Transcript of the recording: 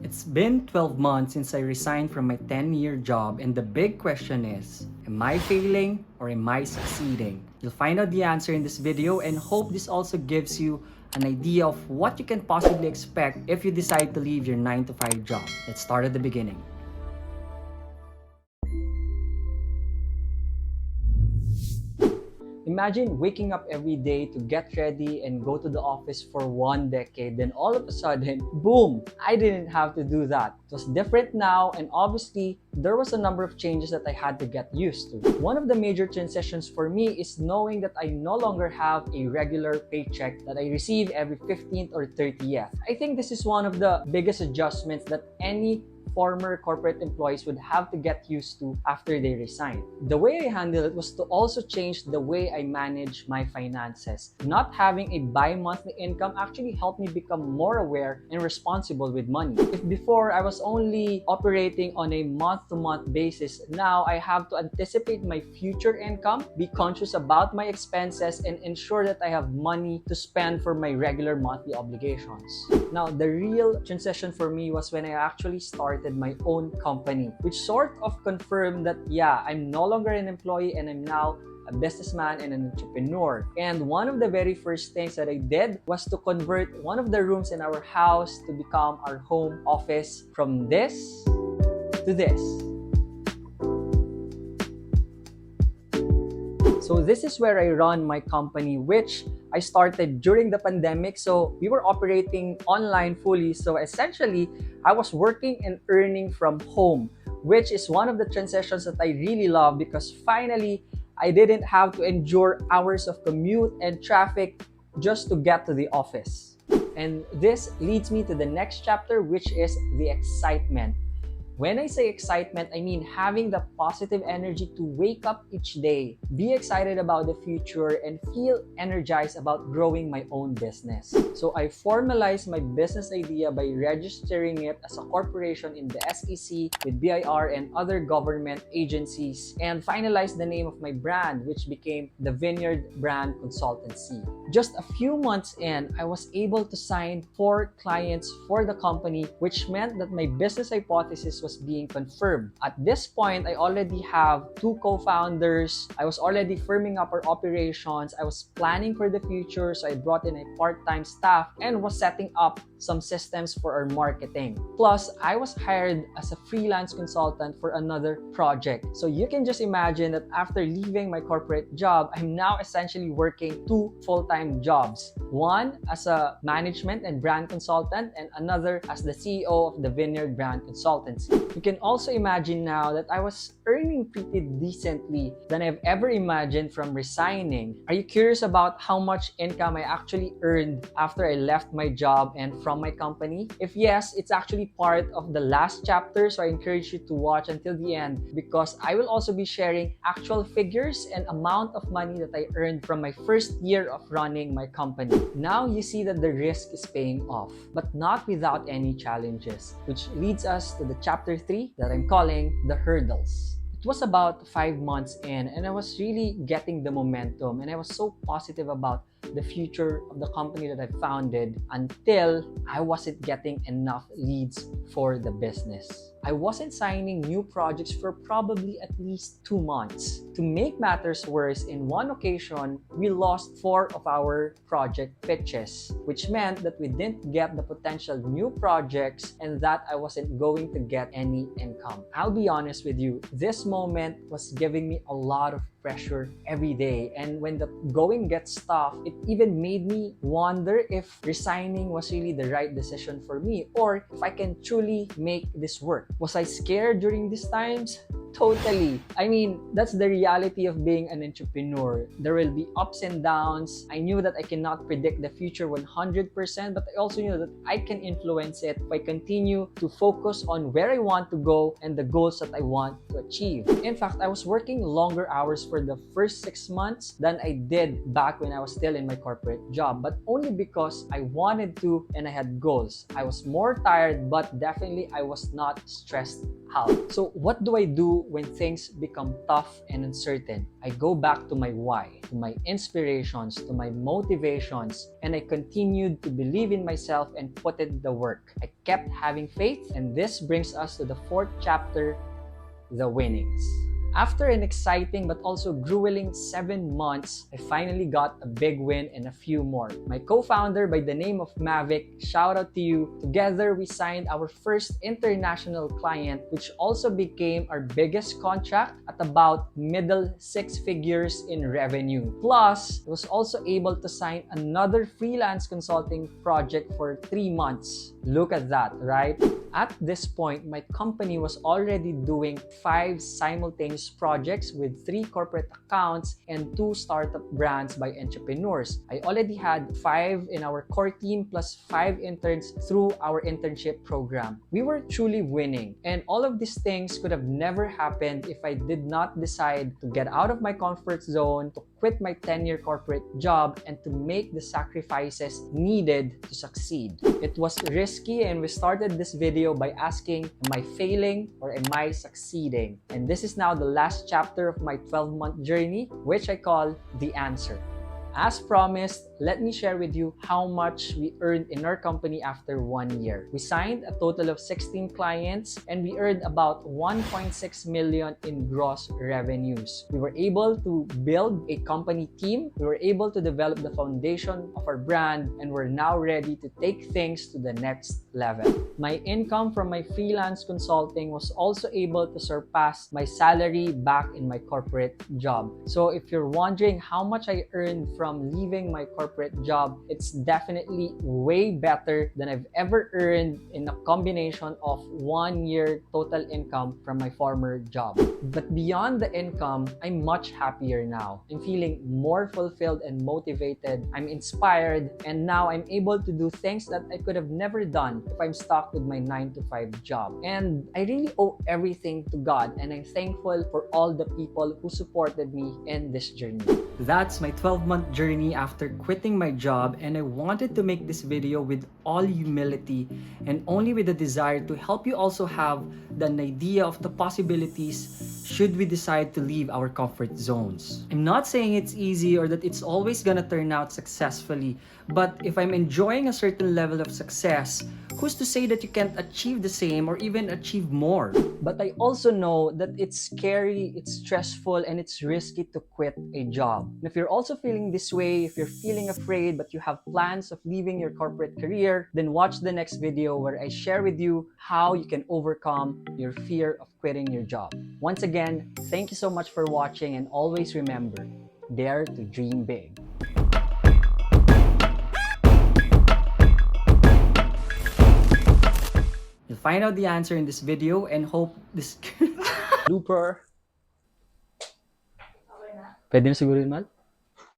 It's been 12 months since I resigned from my 10-year job, and the big question is, am I failing or am I succeeding? You'll find out the answer in this video and hope this also gives you an idea of what you can possibly expect if you decide to leave your 9 to 5 job. Let's start at the beginning. Imagine waking up every day to get ready and go to the office for 1 decade. Then all of a sudden, boom, I didn't have to do that. It was different now, and obviously, there was a number of changes that I had to get used to. One of the major transitions for me is knowing that I no longer have a regular paycheck that I receive every 15th or 30th. I think this is one of the biggest adjustments that any former corporate employees would have to get used to after they resign. The way I handled it was to also change the way I manage my finances. Not having a bi-monthly income actually helped me become more aware and responsible with money. If before I was only operating on a month-to-month basis, now I have to anticipate my future income, be conscious about my expenses, and ensure that I have money to spend for my regular monthly obligations. Now, the real transition for me was when I actually started my own company, which sort of confirmed that, yeah, I'm no longer an employee and I'm now a businessman and an entrepreneur. And one of the very first things that I did was to convert one of the rooms in our house to become our home office, from this to this. So this is where I run my company, which I started during the pandemic. So we were operating online fully. So essentially, I was working and earning from home, which is one of the transitions that I really love, because finally, I didn't have to endure hours of commute and traffic just to get to the office. And this leads me to the next chapter, which is the excitement. When I say excitement, I mean having the positive energy to wake up each day, be excited about the future, and feel energized about growing my own business. So I formalized my business idea by registering it as a corporation in the SEC with BIR and other government agencies, and finalized the name of my brand, which became the Vineyard Brand Consultancy. Just a few months in, I was able to sign 4 clients for the company, which meant that my business hypothesis was being confirmed. At this point, I already have 2 co-founders. I was already firming up our operations. I was planning for the future, so I brought in a part-time staff and was setting up some systems for our marketing. Plus, I was hired as a freelance consultant for another project. So you can just imagine that after leaving my corporate job, I'm now essentially working 2 full-time jobs. One as a management and brand consultant, and another as the CEO of the Vineyard Brand Consultancy. You can also imagine now that I was earning pretty decently than I've ever imagined from resigning. Are you curious about how much income I actually earned after I left my job and from my company? If yes, it's actually part of the last chapter, so I encourage you to watch until the end, because I will also be sharing actual figures and amount of money that I earned from my first year of running my company. Now you see that the risk is paying off, but not without any challenges, which leads us to the chapter 3 that I'm calling the hurdles. It was about 5 months in, and I was really getting the momentum, and I was so positive about the future of the company that I founded, until I wasn't getting enough leads for the business. I wasn't signing new projects for probably at least 2 months. To make matters worse, in one occasion, we lost 4 of our project pitches, which meant that we didn't get the potential new projects and that I wasn't going to get any income. I'll be honest with you, this moment was giving me a lot of pressure every day, and when the going gets tough, it even made me wonder if resigning was really the right decision for me, or if I can truly make this work. Was I scared during these times? Totally. I mean, that's the reality of being an entrepreneur. There will be ups and downs. I knew that I cannot predict the future 100%, but I also knew that I can influence it if I continue to focus on where I want to go and the goals that I want to achieve. In fact, I was working longer hours for for the first 6 months than I did back when I was still in my corporate job, but only because I wanted to and I had goals. I was more tired, but definitely I was not stressed out. So what do I do when things become tough and uncertain? I go back to my why, to my inspirations, to my motivations, and I continued to believe in myself and put in the work. I kept having faith, and this brings us to the fourth chapter, the winnings. After an exciting but also grueling 7 months, I finally got a big win and a few more. My co-founder by the name of Mavic, shout out to you. Together, we signed our first international client, which also became our biggest contract at about middle 6 figures in revenue. Plus, I was also able to sign another freelance consulting project for 3 months. Look at that, right? At this point, my company was already doing 5 simultaneous projects with 3 corporate accounts and 2 startup brands by entrepreneurs. I already had 5 in our core team plus 5 interns through our internship program. We were truly winning, and all of these things could have never happened if I did not decide to get out of my comfort zone, to quit my 10-year corporate job, and to make the sacrifices needed to succeed. It was risky, and we started this video by asking, am I failing or am I succeeding? And this is now the last chapter of my 12-month journey, which I call the answer. As promised, let me share with you how much we earned in our company after 1 year. We signed a total of 16 clients and we earned about 1.6 million in gross revenues. We were able to build a company team, we were able to develop the foundation of our brand, and we're now ready to take things to the next level. My income from my freelance consulting was also able to surpass my salary back in my corporate job. So if you're wondering how much I earned from leaving my corporate job, it's definitely way better than I've ever earned in a combination of 1 year total income from my former job. But beyond the income, I'm much happier now. I'm feeling more fulfilled and motivated. I'm inspired, and now I'm able to do things that I could have never done if I'm stuck with my 9-to-5 job. And I really owe everything to God, and I'm thankful for all the people who supported me in this journey. That's my 12-month journey after quitting my job, and I wanted to make this video with all humility and only with the desire to help you also have an idea of the possibilities should we decide to leave our comfort zones. I'm not saying it's easy or that it's always gonna turn out successfully, but if I'm enjoying a certain level of success, who's to say that you can't achieve the same or even achieve more? But I also know that it's scary, it's stressful, and it's risky to quit a job. And if you're also feeling this way, if you're feeling afraid but you have plans of leaving your corporate career, then watch the next video where I share with you how you can overcome your fear of quitting your job. Once again, thank you so much for watching, and always remember, dare to dream big. You'll find out the answer in this video and hope this blooper. Pwede na siguro yun, Mal?